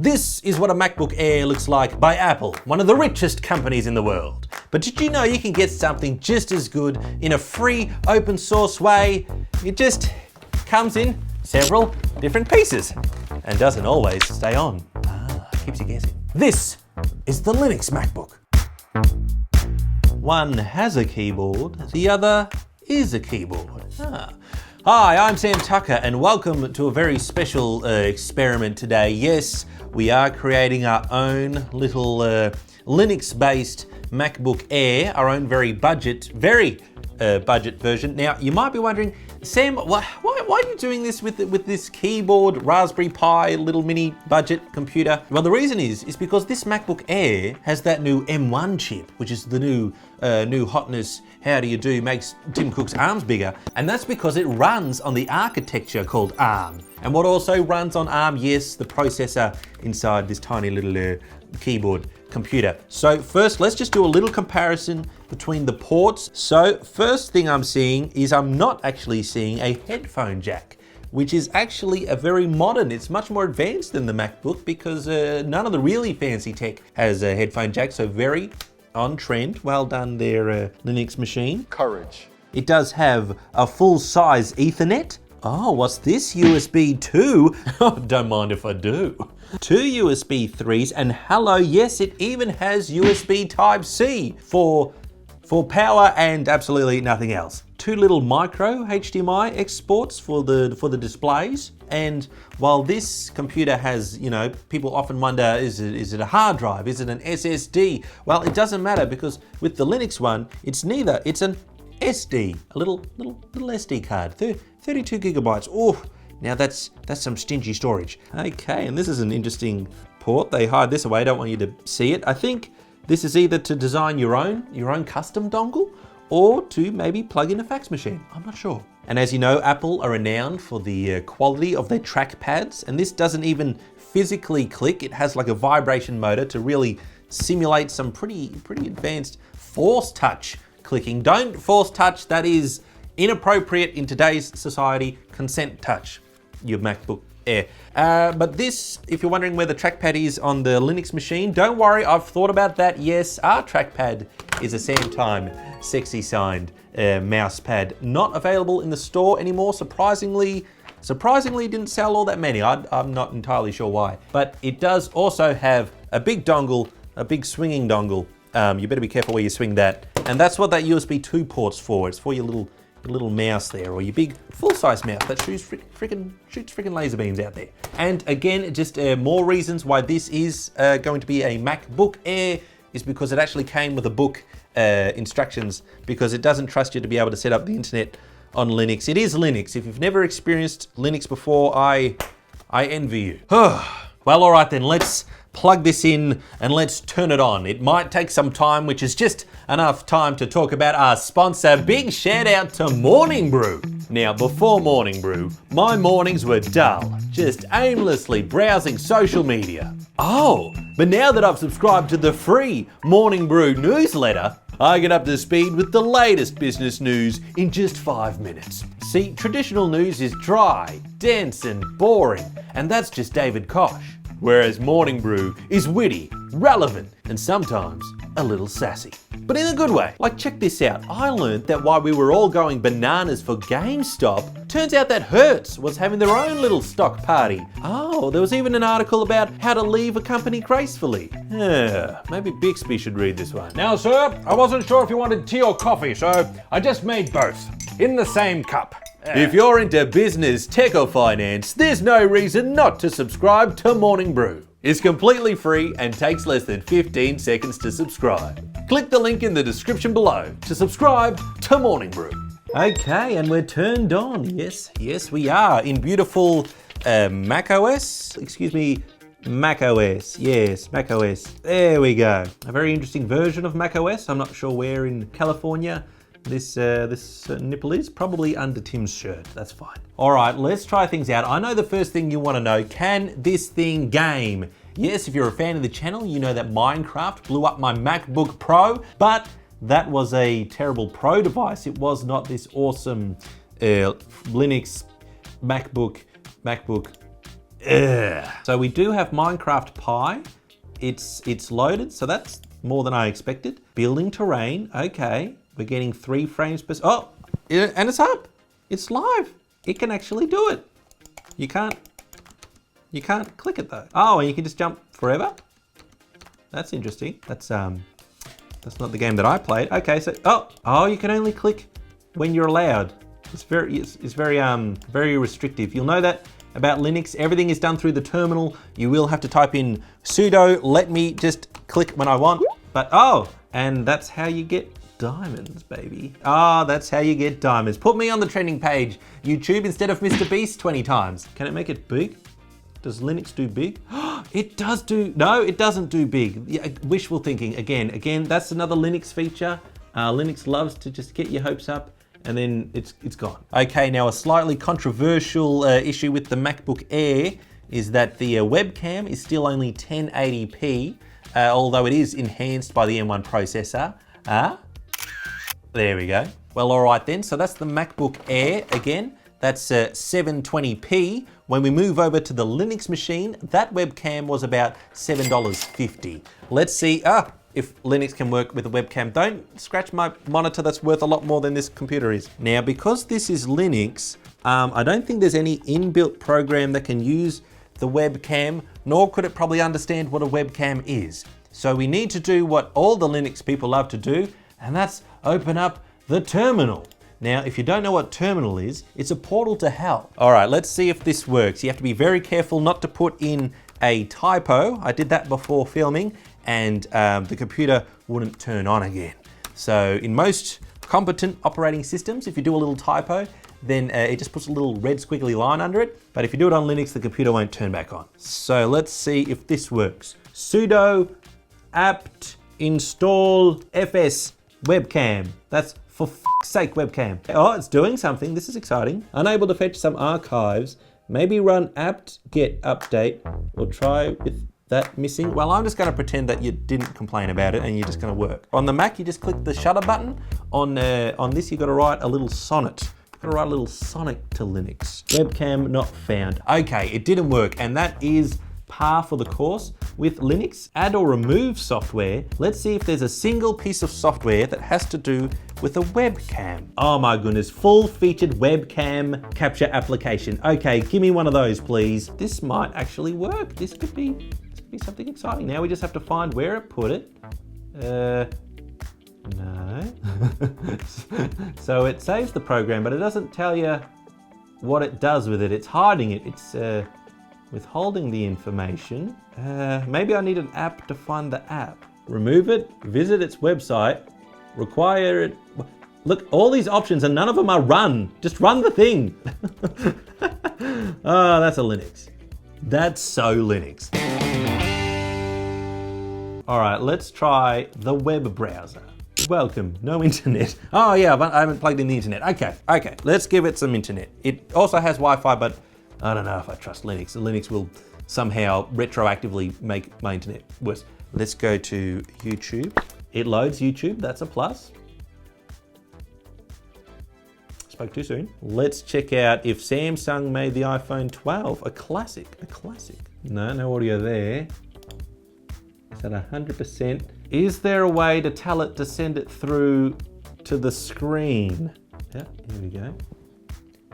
This is what a MacBook Air looks like by Apple, one of the richest companies in the world. But did you know you can get something just as good in a free open source way? It just comes in several different pieces and doesn't always stay on. Keeps you guessing. This is the Linux MacBook. One has a keyboard, the other is a keyboard. Hi, I'm Sam Tucker and welcome to a very special experiment today. Yes, we are creating our own little Linux-based MacBook Air, our own very budget version. Now, you might be wondering, Sam, why are you doing this with this keyboard, Raspberry Pi, little mini budget computer? Well, the reason is because this MacBook Air has that new M1 chip, which is the new hotness, how do you do, makes Tim Cook's arms bigger. And that's because it runs on the architecture called ARM. And what also runs on ARM? Yes, the processor inside this tiny little keyboard computer. So first, let's just do a little comparison between the ports. So first thing I'm seeing is I'm not actually seeing a headphone jack, which is actually a very modern, it's much more advanced than the MacBook because none of the really fancy tech has a headphone jack, so very on trend. Well done there, Linux machine. Courage. It does have a full-size Ethernet. Oh, what's this? USB 2? Oh, don't mind if I do. 2 USB 3s, and hello, yes, it even has USB Type-C for power and absolutely nothing else. 2 little micro HDMI exports for the displays. And while this computer has, you know, people often wonder, is it a hard drive? Is it an SSD? Well, it doesn't matter because with the Linux one, it's neither. It's an SD, a little SD card, 32 gigabytes. Oh, now that's some stingy storage. Okay, and this is an interesting port. They hide this away, don't want you to see it. I think this is either to design your own custom dongle or to maybe plug in a fax machine. I'm not sure. And as you know, Apple are renowned for the quality of their trackpads, and this doesn't even physically click. It has like a vibration motor to really simulate some pretty advanced force touch clicking. Don't force touch, that is inappropriate in today's society. Consent touch your MacBook Air. But this, if you're wondering where the trackpad is on the Linux machine, don't worry, I've thought about that. Yes, our trackpad is a SamTime sexy signed mouse pad. Not available in the store anymore, surprisingly didn't sell all that many. I'm not entirely sure why. But it does also have a big dongle, a big swinging dongle. You better be careful where you swing that. And that's what that USB 2 port's for. It's for your little mouse there, or your big full-size mouse that shoots freaking laser beams out there. And again, just more reasons why this is going to be a MacBook Air is because it actually came with a book instructions, because it doesn't trust you to be able to set up the internet on Linux. It is Linux. If you've never experienced Linux before, I envy you. Well, all right then, let's plug this in and let's turn it on. It might take some time, which is just enough time to talk about our sponsor. Big shout out to Morning Brew. Now, before Morning Brew, my mornings were dull, just aimlessly browsing social media. Oh, but now that I've subscribed to the free Morning Brew newsletter, I get up to speed with the latest business news in just 5 minutes. See, traditional news is dry, dense and boring, and that's just David Koch. Whereas Morning Brew is witty, relevant, and sometimes a little sassy. But in a good way. Like, check this out. I learned that while we were all going bananas for GameStop, turns out that Hertz was having their own little stock party. Oh, there was even an article about how to leave a company gracefully. Maybe Bixby should read this one. Now, sir, I wasn't sure if you wanted tea or coffee, so I just made both in the same cup. If you're into business, tech or finance, there's no reason not to subscribe to Morning Brew. It's completely free and takes less than 15 seconds to subscribe. Click the link in the description below to subscribe to Morning Brew. Okay, and we're turned on. Yes, we are in beautiful macOS. macOS. Yes, macOS. There we go. A very interesting version of macOS. I'm not sure where in California this nipple is. Probably under Tim's shirt. That's fine. All right, let's try things out. I know the first thing you want to know, can this thing game? Yes, if you're a fan of the channel, you know that Minecraft blew up my MacBook Pro, but that was a terrible Pro device. It was not this awesome Linux MacBook Ugh. So we do have Minecraft Pi. It's loaded, so that's more than I expected. Building terrain, okay. We're getting 3 frames per, oh, and it's up. It's live. It can actually do it. You can't click it though. Oh, and you can just jump forever? That's interesting. That's not the game that I played. Okay, so, oh, you can only click when you're allowed. It's very restrictive. You'll know that about Linux. Everything is done through the terminal. You will have to type in sudo, let me just click when I want. But, oh, and that's how you get diamonds, baby. That's how you get diamonds. Put me on the trending page, YouTube, instead of Mr. Beast 20 times. Can it make it big? Does Linux do big? It does do, no, it doesn't do big. Yeah, wishful thinking, again, that's another Linux feature. Linux loves to just get your hopes up and then it's gone. Okay, now a slightly controversial issue with the MacBook Air is that the webcam is still only 1080p, although it is enhanced by the M1 processor. There we go. Well, all right then, so that's the MacBook Air again. That's 720p. When we move over to the Linux machine, that webcam was about $7.50. Let's see if Linux can work with a webcam. Don't scratch my monitor, that's worth a lot more than this computer is. Now, because this is Linux, I don't think there's any inbuilt program that can use the webcam, nor could it probably understand what a webcam is. So we need to do what all the Linux people love to do, and that's open up the terminal. Now, if you don't know what terminal is, it's a portal to hell. All right, let's see if this works. You have to be very careful not to put in a typo. I did that before filming, and the computer wouldn't turn on again. So in most competent operating systems, if you do a little typo, then it just puts a little red squiggly line under it. But if you do it on Linux, the computer won't turn back on. So let's see if this works. Sudo apt install fs webcam. That's for f***'s sake webcam. Oh, it's doing something. This is exciting. Unable to fetch some archives. Maybe run apt get update or try with that missing. Well, I'm just going to pretend that you didn't complain about it and you're just going to work. On the Mac, you just click the shutter button. On this, you've got to write a little sonnet. You've got to write a little sonnet to Linux. Webcam not found. Okay, it didn't work, and that is par for the course with Linux. Add or remove software. Let's see if there's a single piece of software that has to do with a webcam. Oh my goodness, full featured webcam capture application. Okay, give me one of those, please. This might actually work. This could be something exciting. Now we just have to find where it put it. No. So it saves the program, but it doesn't tell you what it does with it. It's hiding it. It's withholding the information. Maybe I need an app to find the app. Remove it, visit its website, require it. Look, all these options and none of them are run. Just run the thing. Oh, that's a Linux. That's so Linux. All right, let's try the web browser. Welcome, no internet. Oh yeah, I haven't plugged in the internet. Okay, let's give it some internet. It also has Wi-Fi, but I don't know if I trust Linux. Linux will somehow retroactively make my internet worse. Let's go to YouTube. It loads YouTube, that's a plus. Spoke too soon. Let's check out if Samsung made the iPhone 12, a classic. No audio there. Is that 100%? Is there a way to tell it to send it through to the screen? Yeah, here we go.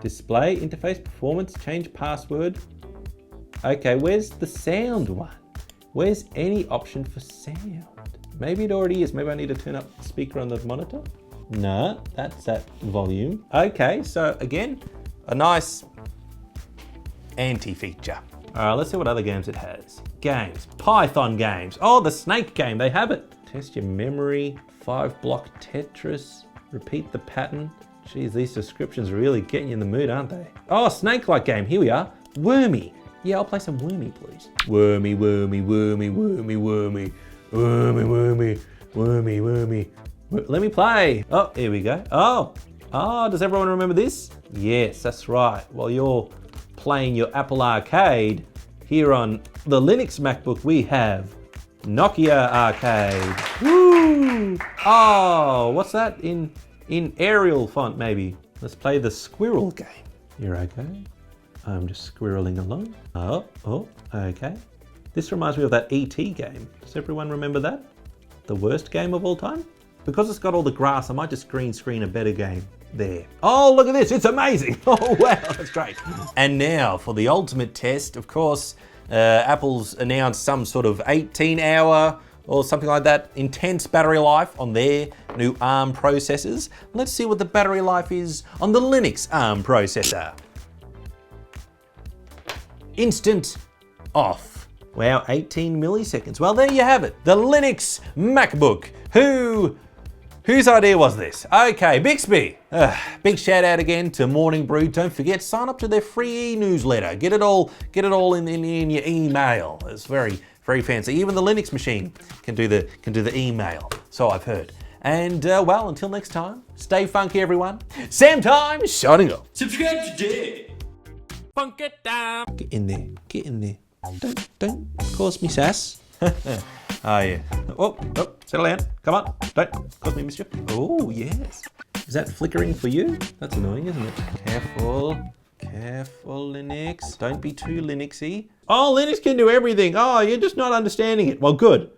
Display, interface, performance, change password. Okay, where's the sound one? Where's any option for sound? Maybe it already is. Maybe I need to turn up the speaker on the monitor. No, that's at volume. Okay, so again, a nice anti-feature. All right, let's see what other games it has. Games, Python games. Oh, the Snake game, they have it. Test your memory, 5-block Tetris, repeat the pattern. Geez, these descriptions are really getting you in the mood, aren't they? Oh, Snake-like game, here we are. Wormy. Yeah, I'll play some Wormy, please. Wormy, wormy, wormy, wormy, wormy, wormy, wormy, wormy, wormy. Let me play. Oh, here we go. Oh, does everyone remember this? Yes, that's right. While you're playing your Apple Arcade, here on the Linux MacBook, we have Nokia Arcade. Woo! Oh, what's that? In Arial font, maybe. Let's play the squirrel game. You're okay? I'm just squirreling along. Oh, okay. This reminds me of that E.T. game. Does everyone remember that? The worst game of all time? Because it's got all the grass, I might just green screen a better game there. Oh, look at this, it's amazing. Oh, wow, that's great. And now for the ultimate test, of course, Apple's announced some sort of 18-hour or something like that intense battery life on their new ARM processors. Let's see what the battery life is on the Linux ARM processor. Instant off. Wow, 18 milliseconds. Well, there you have it. The Linux MacBook. Whose idea was this? Okay, Bixby. Big shout out again to Morning Brew. Don't forget, sign up to their free newsletter. Get it all in your email. It's very, very fancy. Even the Linux machine can do the email. So I've heard. And well, until next time, stay funky, everyone. Sam Time signing off. Subscribe today. Funk it down. Get in there. Get in there. Don't cause me sass. Oh yeah. Oh, settle down. Come on. Don't cause me mischief. Oh yes. Is that flickering for you? That's annoying, isn't it? Careful. Careful, Linux. Don't be too Linuxy. Oh, Linux can do everything. Oh, you're just not understanding it. Well, good.